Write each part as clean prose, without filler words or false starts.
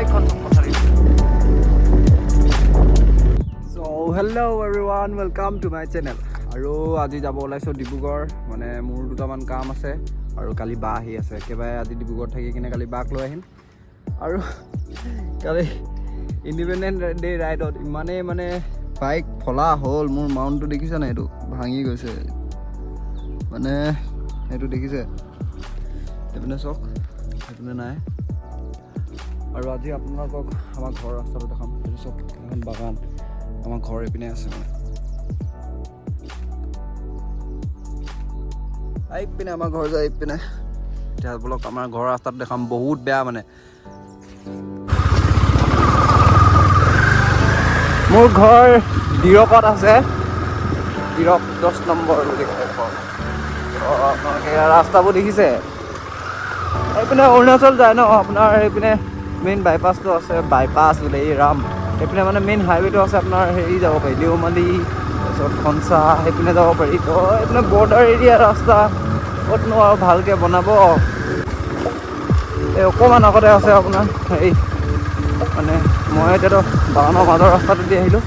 বাইকখন চব পথাৰি চ' hello' everyone welcome to my channel. আৰু আজি যাব ওলাইছোঁ ডিব্ৰুগড়, মানে মোৰ দুটামান কাম আছে আৰু কালি বা আহি আছে। একেবাৰে আজি ডিব্ৰুগড়ত থাকি কিনে কালি বাক লৈ আহিম। আৰু কালি ইণ্ডিপেণ্ডেন্ট ডে ৰাইডত ইমানেই মানে বাইক ফলা হ'ল, মোৰ মাউণ্টটো দেখিছে নাই, এইটো ভাঙি গৈছে মানে, এইটো দেখিছে, এইপিনে চাওক, সেইপিনে নাই। আৰু আজি আপোনালোকক আমাৰ ঘৰৰ ৰাস্তাটো দেখাম। এইটো চাওক, এখন বাগান, আমাৰ ঘৰ এইপিনে আছে মানে, এইপিনে আমাৰ ঘৰ যায় এইপিনে। এতিয়া বোলক আমাৰ ঘৰৰ ৰাস্তাটো দেখাম, বহুত বেয়া মানে। মোৰ ঘৰ দিৰকত আছে, দিৰক 10 নম্বৰ বুলি কয় ঘৰ। আপোনালোকে ৰাস্তাবোৰ দেখিছে, এইপিনে অৰুণাচল যায় ন, আপোনাৰ এইপিনে মেইন বাইপাছটো আছে, বাইপাছ বোলে এই ৰাম, সেইপিনে মানে মেইন হাইৱেটো আছে আপোনাৰ, হেৰি যাব পাৰি দেওমালি, তাৰপিছত খনচা, সেইপিনে যাব পাৰি। তো এইপিনে বৰ্ডাৰ এৰিয়া ৰাস্তা, ক'তনো আৰু ভালকৈ বনাব। এই অকণমান আগতে আছে আপোনাৰ হেৰি, মানে মই এতিয়াতো বাগানৰ মাজৰ ৰাস্তাটো দি আহিলোঁ,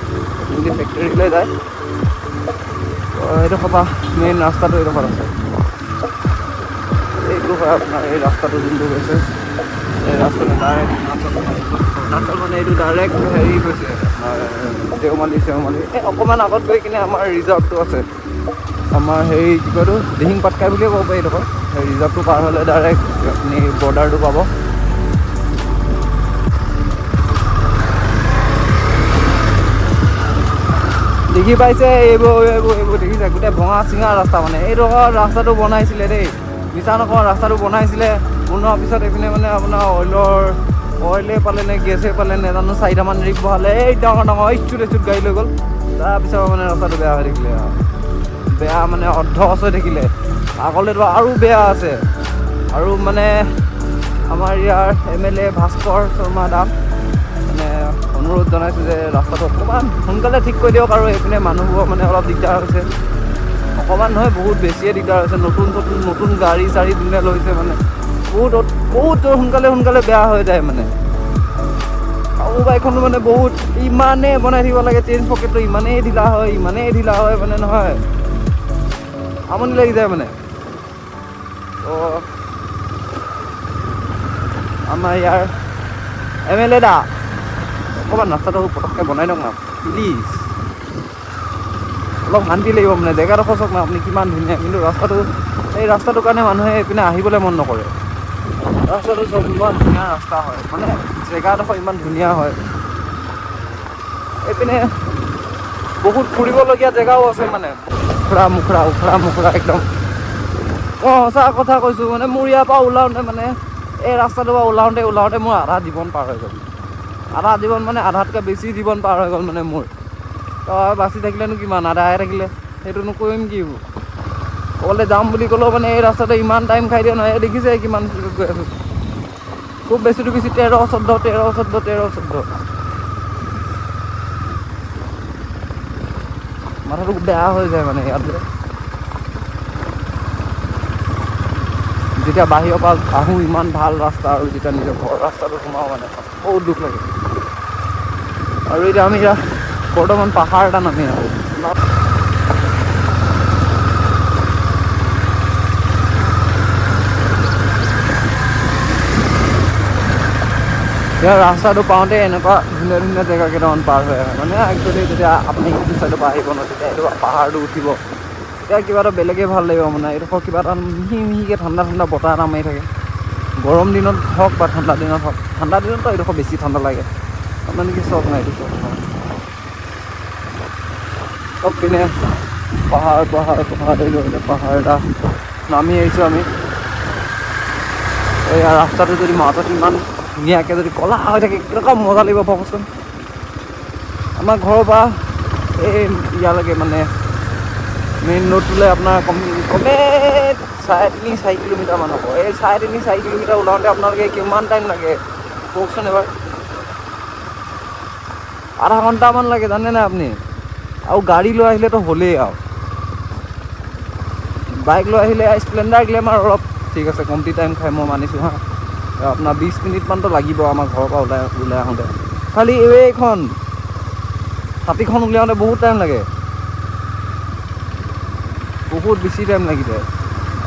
যোনটো ফেক্টৰীলৈ যায়। এইডোখৰ পৰা মেইন ৰাস্তাটো এইডোখৰত আছে, এইটো হয় আপোনাৰ এই ৰাস্তাটো যোনটো গৈছে, এই ৰাস্তাটো ডাইৰেক্ট অৰুণাচল মানে এইটো ডাইৰেক্ট হেৰি গৈছে আপোনাৰ দেওমালি চেওমালি। এই অকণমান আগত গৈ কিনে আমাৰ ৰিজাৰ্ভটো আছে, আমাৰ হেৰি কি কয় এইটো দিহিং পাটকাই বুলিয়ে ক'ব পাৰি। এইডোখৰ সেই ৰিজাৰ্ভটো পাৰ হ'লে ডাইৰেক্ট আপুনি বৰ্ডাৰটো পাব। দেখি পাইছে এইবোৰ দেখিছে, গোটেই ভঙা চিঙা ৰাস্তা মানে। এইডোখৰ ৰাস্তাটো বনাইছিলে দেই, মিছা নকওঁ, ৰাস্তাটো বনাইছিলে, বনোৱাৰ পিছত এইপিনে মানে আপোনাৰ অইলে পালে নে গেছে পালে নেজানো, 4টামান ৰিপ বহালে, এই ডাঙৰ ডাঙৰ ইচুত গাড়ী লৈ গ'ল। তাৰপিছত মানে ৰাস্তাটো বেয়া হৈ থাকিলে, বেয়া মানে অৰ্ধচ হৈ থাকিলে। আগলেতো আৰু বেয়া আছে। আৰু মানে আমাৰ ইয়াৰ MLA ভাস্কৰ শৰ্মা দাক মানে অনুৰোধ জনাইছোঁ যে ৰাস্তাটো অকণমান সোনকালে ঠিক কৰি দিয়ক। আৰু এইপিনে মানুহবোৰৰ মানে অলপ দিগদাৰ হৈছে, অকণমান নহয় বহুত বেছিয়ে দিগদাৰ হৈছে। নতুন গাড়ী চাড়ী যোনে লৈছে মানে বহুত সোনকালে বেয়া হৈ যায় মানে। আৰু বাইকখনো মানে বহুত ইমানেই বনাই থাকিব লাগে, চেইন পকেটটো ইমানেই ঢিলা হয় মানে, নহয় আমনি লাগি যায় মানে। তো আমাৰ ইয়াৰ MLA দা অকণমান ৰাস্তাটো পটককৈ বনাই দিয়ক না প্লিজ, অলপ শান্তি লাগিব মানে। জেগাডোখৰ চাওক না আপুনি কিমান ধুনীয়া, কিন্তু এই ৰাস্তাটোৰ কাৰণে মানুহে এইপিনে আহিবলৈ মন নকৰে। ৰাস্তাটো চব ইমান ধুনীয়া ৰাস্তা হয়, মানে জেগাডোখৰ ইমান ধুনীয়া হয়। এইপিনে বহুত ফুৰিবলগীয়া জেগাও আছে মানে, উখৰা মুখৰা একদম। মই সঁচা কথা কৈছোঁ, মানে মোৰ ইয়াৰ পৰা ওলাওঁতে মানে এই ৰাস্তাটোৰ পৰা ওলাওঁতে মোৰ আধা জীৱন পাৰ হৈ গ'ল। আধা জীৱন মানে আধাতকৈ বেছি জীৱন পাৰ হৈ গ'ল মানে মোৰ। তো বাচি থাকিলেনো কিমান, আধাহে থাকিলে, সেইটোনো কৰিম কি। ক'ৰবালৈ যাম বুলি ক'লেও মানে এই ৰাস্তাটো ইমান টাইম খাই দিয়ে নহয়, দেখিছে কিমান স্পীডত গৈ আছোঁ। খুব বেছিটো বেছি 13-14 মাথাটো বেয়া হৈ যায় মানে ইয়াত। যেতিয়া বাহিৰৰ পৰা আহোঁ ইমান ভাল ৰাস্তা, আৰু যেতিয়া নিজৰ ঘৰৰ ৰাস্তাটো সোমাওঁ মানে বহুত দুখ লাগে। আৰু এতিয়া আমি বৰ্তমান পাহাৰ এটা নামি আহোঁ। এতিয়া ৰাস্তাটো পাওঁতে এনেকুৱা ধুনীয়া জেগা কেইটামান পাৰ হৈ আহে মানে। একচুৱেলি যেতিয়া আপুনি ইটো চাইডৰ পৰা আহিব ন, তেতিয়া এইটো পাহাৰটো উঠিব, তেতিয়া কিবা এটা বেলেগেই ভাল লাগিব মানে। এইডোখৰ কিবা এটা মিহিকৈ ঠাণ্ডা বতাহ এটা মাৰি থাকে। গৰম দিনত হওক বা ঠাণ্ডা দিনত হওক, ঠাণ্ডা দিনততো এইডোখৰ বেছি ঠাণ্ডা লাগে। মানে কি চাওক না, এইটো চাওক চব পিনে পাহাৰ এটা নামি আহিছোঁ আমি। এয়া ৰাস্তাটো যদি মাজত ইমান ধুনীয়াকৈ যদি ক'লা হৈ থাকে, কেনেকুৱা মজা লাগিব ভাবকচোন। আমাৰ ঘৰৰ পৰা এই ইয়ালৈকে মানে মেইন ৰোডটোলৈ আপোনাৰ কমে 3.5-4 কিলোমিটাৰমান হ'ব। এই 3.5-4 কিলোমিটাৰ ওলাওঁতে আপোনালোকে কিমান টাইম লাগে কওকচোন এবাৰ। আধা ঘণ্টামান লাগে, জানে নাই আপুনি। আৰু গাড়ী লৈ আহিলেতো হ'লেই আৰু। বাইক লৈ আহিলে স্প্লেণ্ডাৰ গ্লেমাৰ অলপ ঠিক আছে, কমটি টাইম খাই, মই মানিছোঁ হা। আপোনাৰ 20 মিনিটমানতো লাগিব আমাৰ ঘৰৰ পৰা ওলাই আহোঁতে। খালি এইখন হাতীখন উলিয়াওঁতে বহুত টাইম লাগে, বহুত বেছি টাইম লাগি যায়।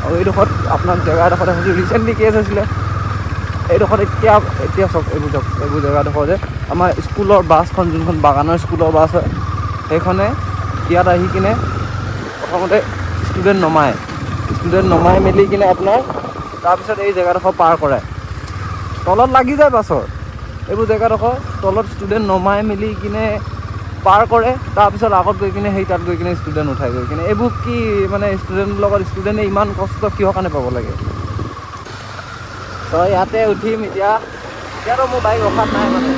আৰু এইডোখৰত আপোনাৰ জেগা এডোখৰত ৰিচেণ্টলি কেছ হৈছিলে এইডোখৰত। এতিয়া চাওক এইবোৰ জেগাডোখৰ যে আমাৰ স্কুলৰ বাছখন, যোনখন বাগানৰ স্কুলৰ বাছ হয়, সেইখনে ইয়াত আহি কিনে প্ৰথমতে ষ্টুডেণ্ট নমাই মেলি কিনে আপোনাৰ তাৰপিছত এই জেগাডোখৰ পাৰ কৰে। তলত লাগি যায় বাছৰ এইবোৰ জেগাডোখৰ, তলত ষ্টুডেণ্ট নমাই মেলি কিনে পাৰ কৰে। তাৰপিছত আগত গৈ কিনে সেই তাত গৈ কিনে ষ্টুডেণ্ট উঠাই গৈ কিনে। এইবোৰ কি মানে ষ্টুডেণ্টৰ লগত ষ্টুডেণ্টে ইমান কষ্ট কিহৰ কাৰণে পাব লাগে? তই ইয়াতে উঠিম এতিয়াতো মোৰ বাইক ৰখাত নাই মানে।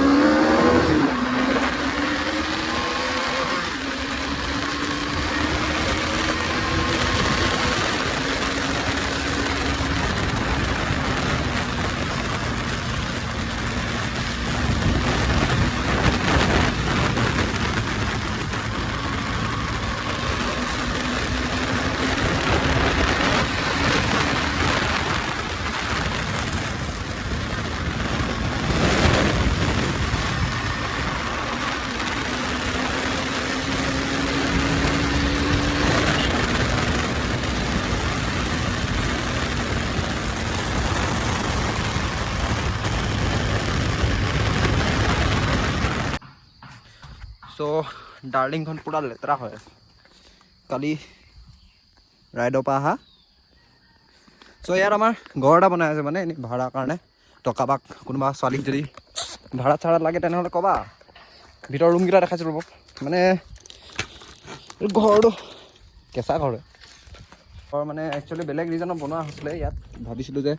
চ' ডাৰ্লিংখন পূৰা লেতেৰা হৈ আছে, কালি ৰাইডৰ পৰা অহা। চ' ইয়াত আমাৰ ঘৰ এটা বনাই আছে মানে এনেই ভাড়াৰ কাৰণে। তো কাৰোবাক কোনোবা ছোৱালীক যদি ভাড়াত লাগে তেনেহ'লে ক'বা। ভিতৰৰ ৰুমকেইটা দেখাইছোঁ ৰ'ব। মানে ঘৰটো কেঁচা ঘৰ মানে একচুৱেলি বেলেগ ৰিজনত বনোৱা হৈছিলে। ইয়াত ভাবিছিলোঁ যে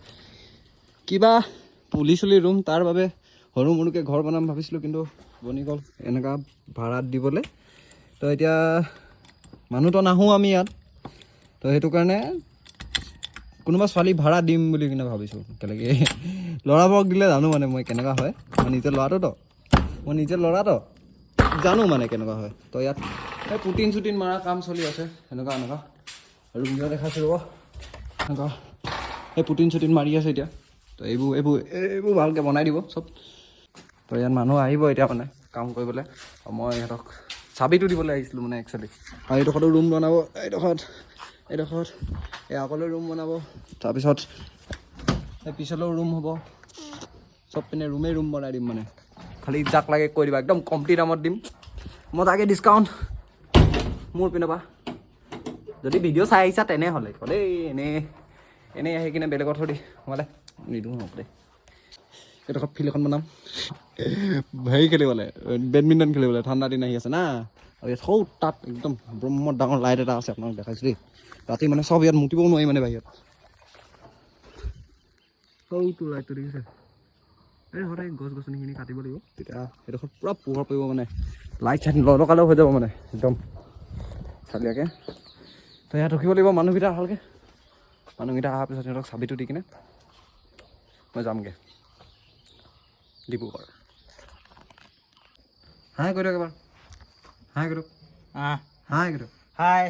কিবা পুলি ৰুম, তাৰ বাবে সৰু মৰুকৈ ঘৰ বনাম ভাবিছিলোঁ, কিন্তু বনি গ'ল এনেকুৱা ভাড়াত দিবলৈ। তো এতিয়া মানুহতো নাহোঁ আমি ইয়াত, তো সেইটো কাৰণে কোনোবা ছোৱালী ভাড়া দিম বুলি কিনে ভাবিছোঁ। কেনেকৈ ল'ৰাবোৰক দিলে জানো মানে মই কেনেকুৱা হয়, মই নিজে ল'ৰাটো জানো মানে কেনেকুৱা হয়। তো ইয়াত এই পুটিন মাৰা কাম চলি আছে, এনেকুৱা ৰুমকেইটা দেখাইছোঁ ৰ'ব। এনেকুৱা এই পুটিন মাৰি আছে এতিয়া। তো এইবোৰ ভালকৈ বনাই দিব চব। তো ইয়াত মানুহ আহিব এতিয়া মানে কাম কৰিবলৈ। মই ইহঁতক চাবিটো দিবলৈ আহিছিলোঁ মানে একচুৱেলি। আৰু এইডোখৰতো ৰুম বনাব, এইডোখৰত এই আগলৈ ৰুম বনাব, তাৰপিছত এই পিছলৈও ৰুম হ'ব। চব পিনে ৰুম বনাই দিম মানে। খালি যাক লাগে কৈ দিবা, একদম কমটি দামত দিম। মই তাকে ডিছকাউণ্ট মোৰ পিনৰ পৰা। যদি ভিডিঅ' চাই আহিছা তেনেহ'লে দেই, এনেই আহি কিনে বেলেগত থৈ সোমালে নিদিওঁ হ'ব দেই। এইডোখৰত ফিল্ড এখন বনাম হেৰি খেলিবলৈ, বেডমিণ্টন খেলিবলৈ। ঠাণ্ডা দিন আহি আছে না, আৰু ইয়াত তাত একদম ব্ৰহ্মত ডাঙৰ লাইট এটা আছে, আপোনাক দেখাইছোঁ দেই। ৰাতি মানে চব ইয়াত মুতিবও নোৱাৰি মানে বাহিৰত। লাইটটো দেখিছে? এই সদায় গছ-গছনিখিনি কাটিব লাগিব, তেতিয়া এইডোখৰত পূৰা পোহৰ পৰিব মানে। লাইট চাইট নলগালেও হৈ যাব মানে একদম চালিয়াকৈ। তো ইয়াত ৰখিব লাগিব মানুহকেইটা ভালকৈ। মানুহকেইটা অহাৰ পিছত সিহঁতক চাবিটো দি কিনে মই যামগৈ ডিব্ৰুগড়। হাই কৈ দিয়ক এবাৰ, হাই কৈ দিয়ক। হাই কৈ দিয়ক। হাই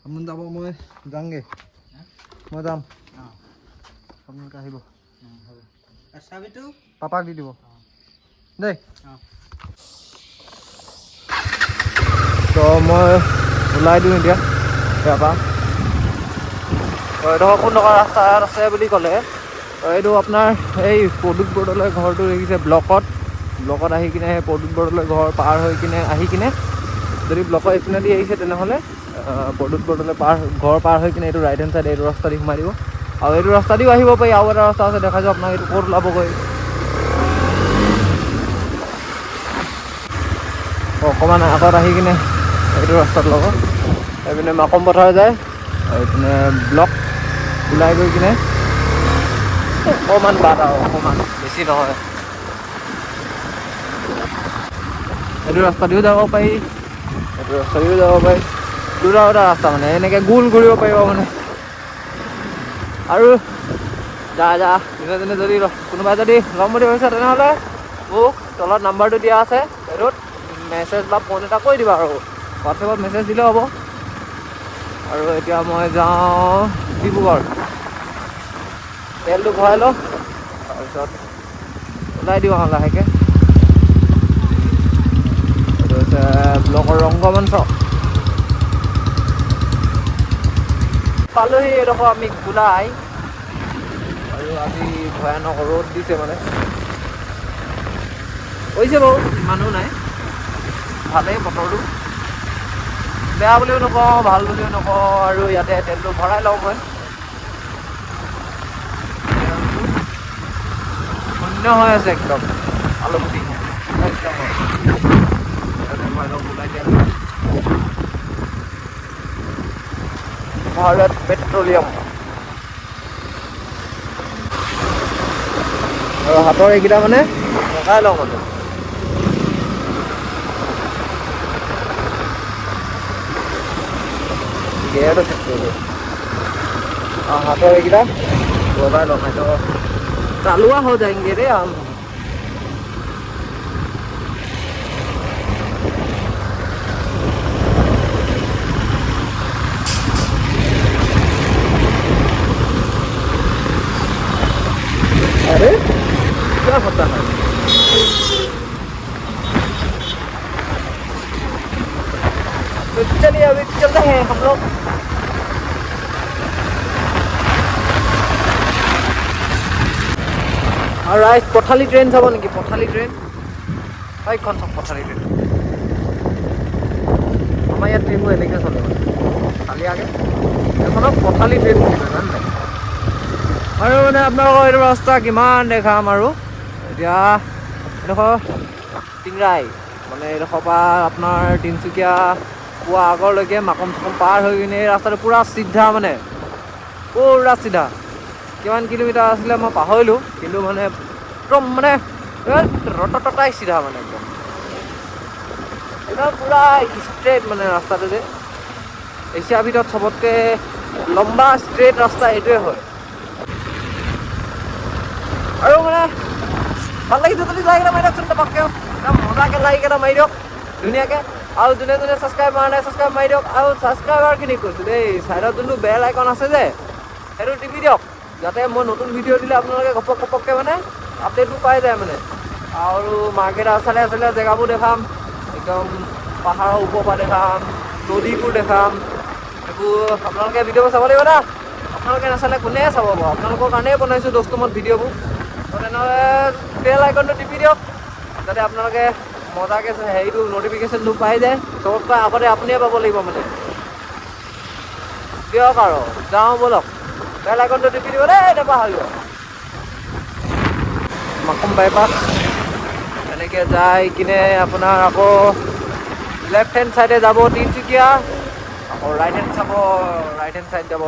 আপুনি যাব, মই যামগৈ। মই যাম, আপোনালোকে আহিব। চাবিটো পাপাক দি দিব দেই। তো মই ওলাই দিওঁ এতিয়া ইয়াৰ পৰা। এইডোখৰ কোনডোখৰ ৰাস্তা আছে বুলি ক'লে, এইটো আপোনাৰ এই প্ৰদ্যুৎ বৰদলৈ ঘৰটো দেখিছে, ব্লকত আহি কিনে সেই প্ৰদ্যুৎ বৰদলৈ ঘৰ পাৰ হৈ কিনে আহি কিনে যদি ব্লকৰ এইপিনেদি আহিছে তেনেহ'লে প্ৰদ্যুৎ বৰদলৈ ঘৰ পাৰ হৈ কিনে এইটো ৰাইট হেণ্ড চাইড এইটো ৰাস্তা দি সোমাই দিব। আৰু এইটো ৰাস্তা দিও আহিব পাৰি। আৰু এটা ৰাস্তা আছে দেখাইছোঁ আপোনাক, এইটো ক'ত ওলাবগৈ অকণমান আগত আহি কিনে এইটো ৰাস্তাত ল'ব। এইপিনে মাকম পথাৰ যায়, এইপিনে ব্লক ওলাই গৈ কিনে অকণমান বাট আৰু অকণমান বেছি নহয়। এইটো ৰাস্তা দিও যাব পাৰি, এইটো ৰাস্তা দিও যাব পাৰি। দুটা ৰাস্তা মানে এনেকৈ গোল ঘূৰিব পাৰিব মানে। আৰু যোনে যদি কোনোবাই যদি ল'ম বুলি ভাবিছে তেনেহ'লে মোক তলত নাম্বাৰটো দিয়া আছে, সেইটোত মেছেজ বা ফোন এটা কৰি দিবা আৰু হোৱাটছএপত মেছেজ দিলেও হ'ব। আৰু এতিয়া মই যাওঁ ডিব্ৰুগড়। তেলটো ভৰাই লওঁ তাৰপিছত ওলাই দিওঁ আৰু লাহেকৈ। এইটো হৈছে ব্লকৰ ৰংগমঞ্চ। পালোহি এডোখৰ আমি গোলাই, আৰু আজি ভয়ানক ৰ'দ দিছে মানে। হৈছে বাৰু ইমানো নাই, ভালেই বতৰটো, বেয়া বুলিও নকওঁ ভাল বুলিও নকওঁ, আৰু ইয়াতে তেলটো ভৰাই লওঁ মই। শূন্য হৈ আছে একদম আলুগুটি একদম। ভাৰত পেট্ৰলিয়াম। আৰু হাতৰ এইকেইটা মানে লগাই লওঁ মানে। গেৰটো চেক কৰিব, হাতৰ এইকেইটা লগাই লওঁ, তো চালুৱা হৈ যায়গে ৰে আম। अरे क्या होता है? तो चलिए अभी चलते हैं हम लोग। और राइस पठाली ट्रेन चाब नेকি? पठाली ट्रेन এইখন চাওক, पठाली ट्रेन। আমাৰ ইয়াত ট্ৰেইনবোৰ এনেকৈ চলে মানে, খালি আগে এখনক पठाली ट्रेन বুলি কয়, জানে নাই? আৰু মানে আপোনালোকৰ এইটো ৰাস্তা কিমান দেখাম আৰু। এতিয়া এডোখৰ টিংৰাই মানে, এডোখৰ পৰা আপোনাৰ তিনিচুকীয়া পোৱা আগৰলৈকে মাকম চাকম পাৰ হৈ কিনে এই ৰাস্তাটো পূৰা চিধা মানে, পূৰা চিধা। কিমান কিলোমিটাৰ আছিলে মই পাহৰিলোঁ, কিন্তু মানে একদম মানে ৰটটটাই চিধা মানে একদম একদম পূৰা ষ্ট্ৰেইট মানে ৰাস্তাটো যে। এছিয়াৰ ভিতৰত চবতকৈ লম্বা ষ্ট্ৰেইট ৰাস্তা এইটোৱে হয়। আৰু মানে ভাল লাগিছে যদি লাইক এটা মাৰি দিয়কচোন টপককৈ, একদম মজাকৈ লাইক এটা মাৰি দিয়ক ধুনীয়াকৈ। আৰু যোনে যোনে ছাবস্ক্ৰাইব কৰা নাই ছাবস্ক্ৰাইব মাৰি দিয়ক। আৰু ছাবস্ক্ৰাইবাৰখিনিক কৈছোঁ দেই, ছাইডত যোনটো বেল আইকন আছে যে সেইটো টিপি দিয়ক, যাতে মই নতুন ভিডিঅ' দিলে আপোনালোকে ঘপককৈ মানে আপডেটবোৰ পাই যায় মানে। আৰু মাৰ্কেট আছালে আছালে জেগাবোৰ দেখাম, একদম পাহাৰৰ ওপৰৰ পৰা দেখাম, নদীবোৰ দেখাম। এইবোৰ আপোনালোকে ভিডিঅ'বোৰ চাব লাগিব না, আপোনালোকে নাচালে কোনে চাব বাৰু? আপোনালোকৰ কাৰণেই বনাইছোঁ দোস্তমত ভিডিঅ'বোৰ। তো তেনেহ'লে বেল আইকনটো টিপি দিয়ক, যাতে আপোনালোকে মজাকৈ হেৰিটো নটিফিকেশ্যনটো পাই যায়। চবতকৈ আগতে আপুনিয়ে পাব লাগিব মানে। দিয়ক আৰু যাওঁ ব'লক, বেল আইকনটো টিপি দিব দেই, নেপাহৰিব। মাকুম বাইপাছ এনেকৈ যাই কিনে আপোনাৰ আকৌ লেফ্ট হেণ্ড চাইডে যাব তিনিচুকীয়া, আকৌ ৰাইট হেণ্ড চাব, ৰাইট হেণ্ড চাইড যাব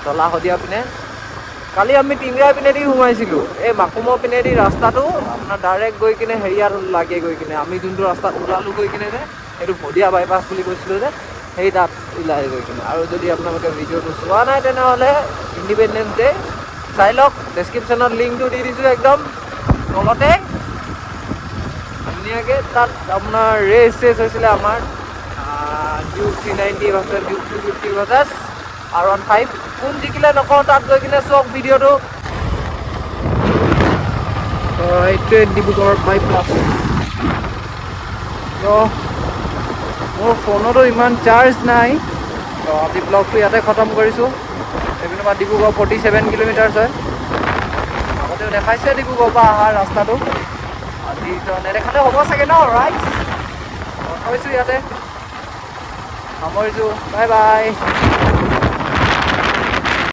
ঢলা শদিয়া পিনে। কালি আমি টিংৰাই পিনেদি সোমাইছিলোঁ, এই মাকুমৰ পিনেদি ৰাস্তাটো আপোনাৰ ডাইৰেক্ট গৈ কিনে হেৰিয়াত লাগে, গৈ কিনে আমি যোনটো ৰাস্তাত ওলালোঁ গৈ কিনে যে সেইটো শদিয়া বাইপাছ বুলি কৈছিলোঁ যে, সেই তাত ওলাই গৈ কিনে। আৰু যদি আপোনালোকে ভিডিঅ'টো চোৱা নাই তেনেহ'লে ইণ্ডিপেণ্ডেন্স ডে চাই লওক, ডেছক্ৰিপশ্যনত লিংকটো দি দিছোঁ একদম তলতে ধুনীয়াকৈ। তাত আপোনাৰ ৰেচ হৈছিলে আমাৰ Duke 390 versus Duke 250 versus R15। কোন জিকিলে নকওঁ, তাত গৈ কিনে চাওক ভিডিঅ'টো। এইটোৱে ডিব্ৰুগড় বাইপাছ। তো মোৰ ফোনতো ইমান চাৰ্জ নাই, তো আজি ব্লগটো ইয়াতে খতম কৰিছোঁ। এইপিনৰ পৰা ডিব্ৰুগড় 47 কিলোমিটাৰছ হয়। আগতেও দেখাইছে ডিব্ৰুগড়ৰ পৰা অহা ৰাস্তাটো, আজিতো নেদেখালে হ'ব চাগে ন ৰাইজ। থৈছোঁ ইয়াতে, সামৰিছোঁ, বাই বাই।